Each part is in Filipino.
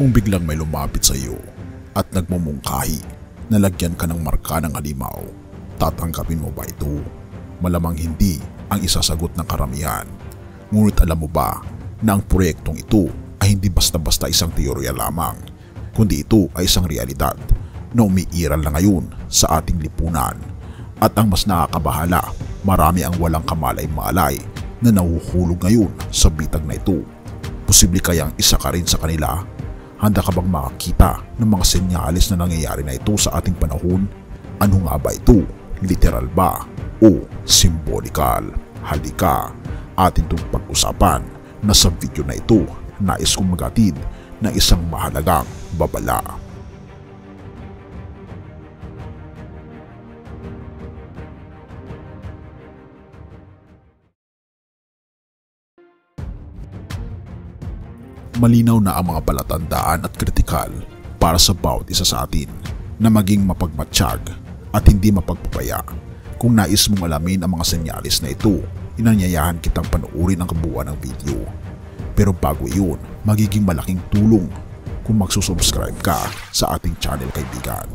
Kung biglang may lumapit sa iyo at nagmumungkahi na lagyan ka ng marka ng halimaw, tatanggapin mo ba ito? Malamang hindi ang isasagot ng karamihan. Ngunit alam mo ba na ang proyektong ito ay hindi basta-basta isang teorya lamang, kundi ito ay isang realidad na umiiral na ngayon sa ating lipunan. At ang mas nakakabahala, marami ang walang kamalay-malay na nahuhulog ngayon sa bitag na ito. Posible kayang isa ka rin sa kanila? Handa ka bang makakita ng mga senyales na nangyayari na ito sa ating panahon? Ano nga ba ito? Literal ba o simbolikal? Halika, atin itong pag-usapan na sa video na ito nais kong magatid ng isang mahalagang babala. Malinaw na ang mga palatandaan at kritikal para sa bawat isa sa atin na maging mapagmatsyag at hindi mapagpapaya. Kung nais mong alamin ang mga senyalis na ito, inanyayahan kitang panuorin ang kabuuan ng video. Pero bago iyon, magiging malaking tulong kung magsusubscribe ka sa ating channel, kaibigan.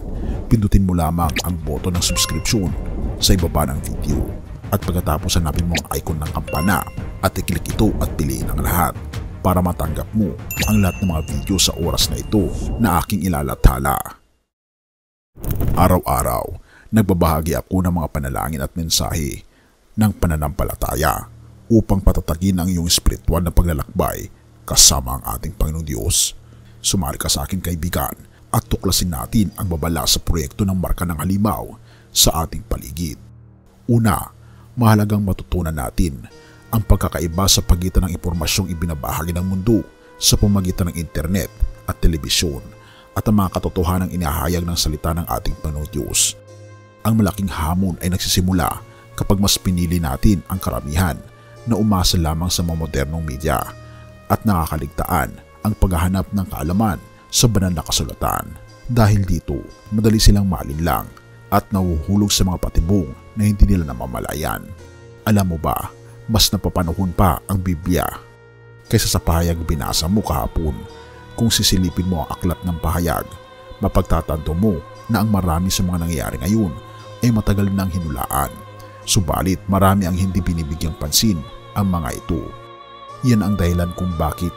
Pindutin mo lamang ang boto ng subscription sa ibaba ng video at pagkatapos hanapin mo ang icon ng kampana at i-click ito at piliin ang lahat para matanggap mo ang lahat ng mga video sa oras na ito na aking ilalathala. Araw-araw, nagbabahagi ako ng mga panalangin at mensahe ng pananampalataya upang patatagin ang iyong espiritual na paglalakbay kasama ang ating Panginoong Diyos. Sumali ka sa akin, kaibigan, at tuklasin natin ang babala sa proyekto ng marka ng halimaw sa ating paligid. Una, mahalagang matutunan natin ang pagkakaiba sa pagitan ng impormasyong ibinabahagi ng mundo sa pamamagitan ng internet at telebisyon at ang mga katotohanang inahayag ng salita ng ating Panginoong Diyos. Ang malaking hamon ay nagsisimula kapag mas pinili natin ang karamihan na umasa lamang sa mga modernong media at nakakaligtaan ang paghahanap ng kaalaman sa banal na kasulatan. Dahil dito, madali silang maalinlang at nahuhulog sa mga patibong na hindi nila namamalayan. Alam mo ba, mas napapanahon pa ang Biblia kaysa sa pahayag binasa mo kahapon. Kung sisilipin mo ang aklat ng pahayag, mapagtatanto mo na ang marami sa mga nangyayari ngayon ay matagal nang hinulaan. Subalit marami ang hindi binibigyang pansin ang mga ito. Yan ang dahilan kung bakit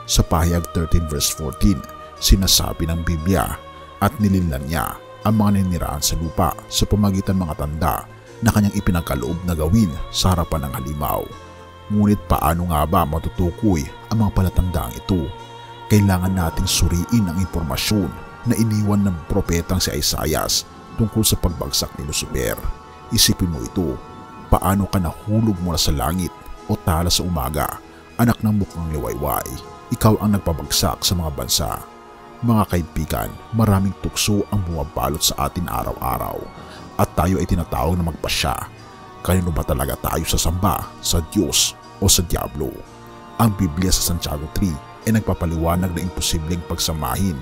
sa pahayag 13 verse 14 sinasabi ng Biblia at nilinlan niya ang mga naniniraan sa lupa sa pamamagitan ng mga tanda na kanyang ipinagkaloob na gawin sa harapan ng halimaw. Ngunit paano nga ba matutukoy ang mga palatandaang ito? Kailangan nating suriin ang impormasyon na iniwan ng propetang si Isaias tungkol sa pagbagsak ni Lucifer. Isipin mo ito, paano ka nahulog mula sa langit o tala sa umaga, anak ng mukhang liwayway? Ikaw ang nagpabagsak sa mga bansa. Mga kaibigan, maraming tukso ang bumabalot sa atin araw-araw at tayo ay tinatawag na magpasya. Kanino ba talaga tayo sasamba? Sa Diyos o sa Diablo? Ang Biblia sa Santiago 3 ay nagpapaliwanag na imposibleng pagsamahin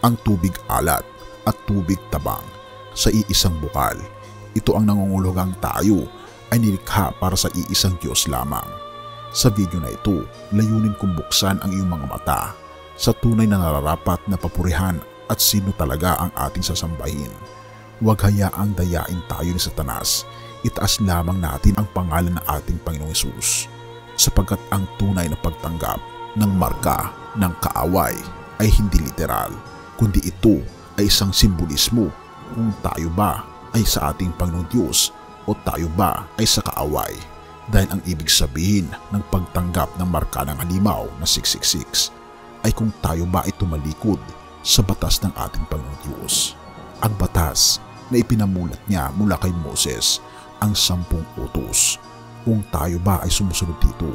ang tubig alat at tubig tabang sa iisang bukal. Ito ang nangungulugang tayo ay nilikha para sa iisang Diyos lamang. Sa video na ito, layunin kong buksan ang iyong mga mata sa tunay na nararapat na papurihan at sino talaga ang ating sasambahin. Huwag hayaang dayain tayo ni Satanas. Itaas lamang natin ang pangalan ng ating Panginoong Hesus, sapagkat ang tunay na pagtanggap ng marka ng kaaway ay hindi literal, kundi ito ay isang simbolismo kung tayo ba ay sa ating Panginoong Diyos o tayo ba ay sa kaaway. Dahil ang ibig sabihin ng pagtanggap ng marka ng halimaw na 666 ay kung tayo ba ay tumalikod sa batas ng ating Panginoong Diyos. Ang batas na ipinamulat niya mula kay Moses, ang 10 utos. Kung tayo ba ay sumusunod dito,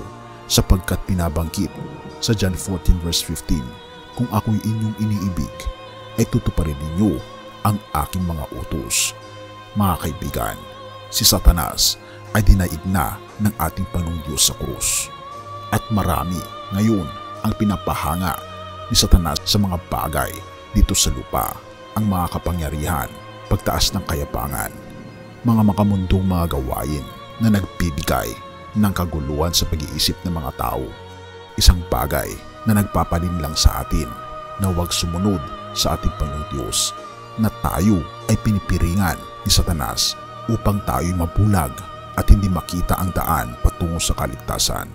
sapagkat pinabangkit sa John 14 verse 15, kung ako'y inyong iniibig, ay tutuparin ninyo ang aking mga utos. Mga kaibigan, si Satanas ay dinaig na ng ating Panginoong Diyos sa krus. At marami ngayon ang pinapahanga ni Satanas sa mga bagay dito sa lupa, ang mga kapangyarihan, pagtaas ng kayabangan, mga makamundong mga gawain na nagbibigay ng kaguluhan sa pag-iisip ng mga tao. Isang bagay na nagpapalinlang sa atin na huwag sumunod sa ating Panginoong Diyos, na tayo ay pinipiringan ni Satanas upang tayo mabulag at hindi makita ang daan patungo sa kaligtasan.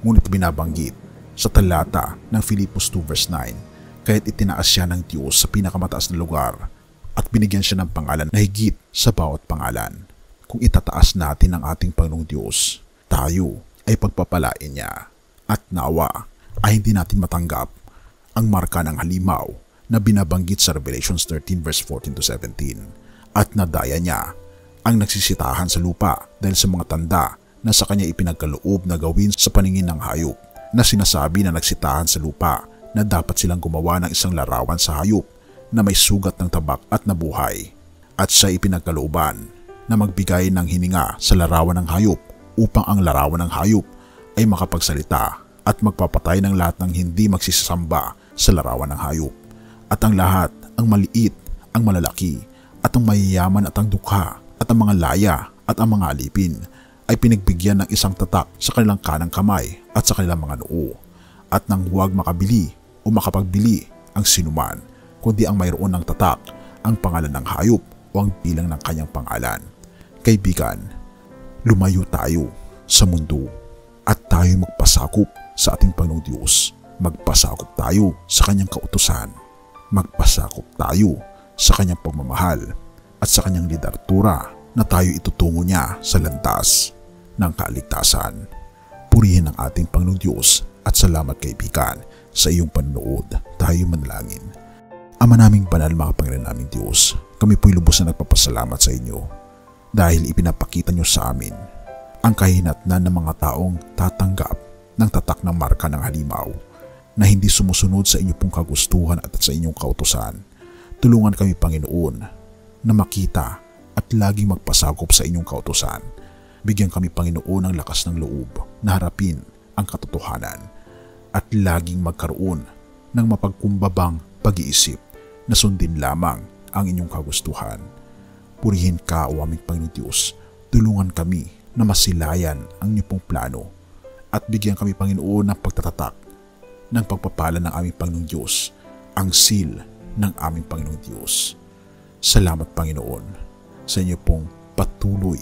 Ngunit binabanggit sa talata ng Filipos 2 verse 9, kaya't itinaas siya ng Diyos sa pinakamataas na lugar at binigyan siya ng pangalan na higit sa bawat pangalan. Kung itataas natin ang ating Panginoong Diyos, tayo ay pagpapalain niya at nawa ay hindi natin matanggap ang marka ng halimaw na binabanggit sa Revelations 13 verse 14 to 17 at nadaya niya ang nagsisitahan sa lupa dahil sa mga tanda na sa kanya ipinagkaloob na gawin sa paningin ng hayop na sinasabi na nagsitahan sa lupa na dapat silang gumawa ng isang larawan sa hayop na may sugat ng tabak at nabuhay at siya ipinagkalooban na magbigay ng hininga sa larawan ng hayop upang ang larawan ng hayop ay makapagsalita at magpapatay ng lahat ng hindi magsisamba sa larawan ng hayop. At ang lahat, ang maliit, ang malalaki, at ang mayayaman at ang dukha, at ang mga laya at ang mga alipin ay pinagbigyan ng isang tatak sa kanilang kanang kamay at sa kanilang mga noo, at nang huwag makabili o makapagbili ang sinuman, kundi ang mayroon ng tatak, ang pangalan ng hayop o ang bilang ng kanyang pangalan. Kaibigan, lumayo tayo sa mundo at tayo magpasakop sa ating Panginoong Diyos. Magpasakop tayo sa kanyang kautusan. Magpasakop tayo sa kanyang pagmamahal at sa kanyang lidartura na tayo itutungo niya sa landas ng kaligtasan. Purihin ang ating Panginoong Diyos at salamat kaibigan sa iyong panonood. Tayo manalangin. Ama naming banal, mga Panginoon naming Diyos, kami po'y lubos na nagpapasalamat sa inyo dahil ipinapakita niyo sa amin ang kahinatnan ng mga taong tatanggap ng tatak ng marka ng halimaw na hindi sumusunod sa inyong pong kagustuhan at sa inyong kautusan. Tulungan kami, Panginoon, na makita at laging magpasakop sa inyong kautusan. Bigyan kami, Panginoon, ng lakas ng loob na harapin ang katotohanan at laging magkaroon ng mapagkumbabang pag-iisip na sundin lamang ang inyong kagustuhan. Purihin ka, o aming Panginoon Diyos. Tulungan kami na masilayan ang inyong pong plano at bigyan kami, Panginoon, ng pagtatatak ng pagpapala ng aming Panginoong Diyos, ang seal ng aming Panginoong Diyos. Salamat, Panginoon, sa inyo pong patuloy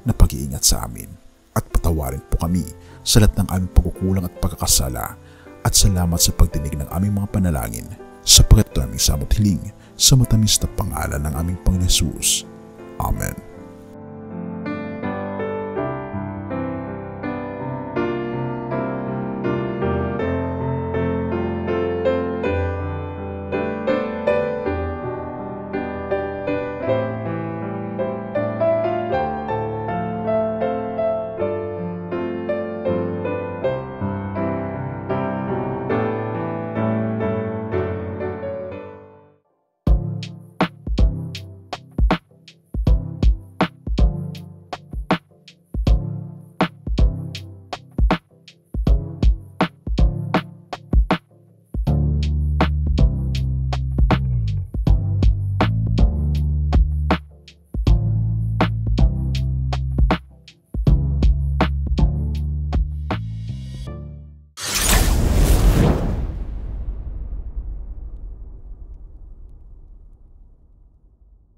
na pag-iingat sa amin at patawarin po kami sa lahat ng aming pagkukulang at pagkakasala at salamat sa pagdinig ng aming mga panalangin sa pagkat aming samot hiling sa matamis na pangalan ng aming Panginoon Jesus. Amen.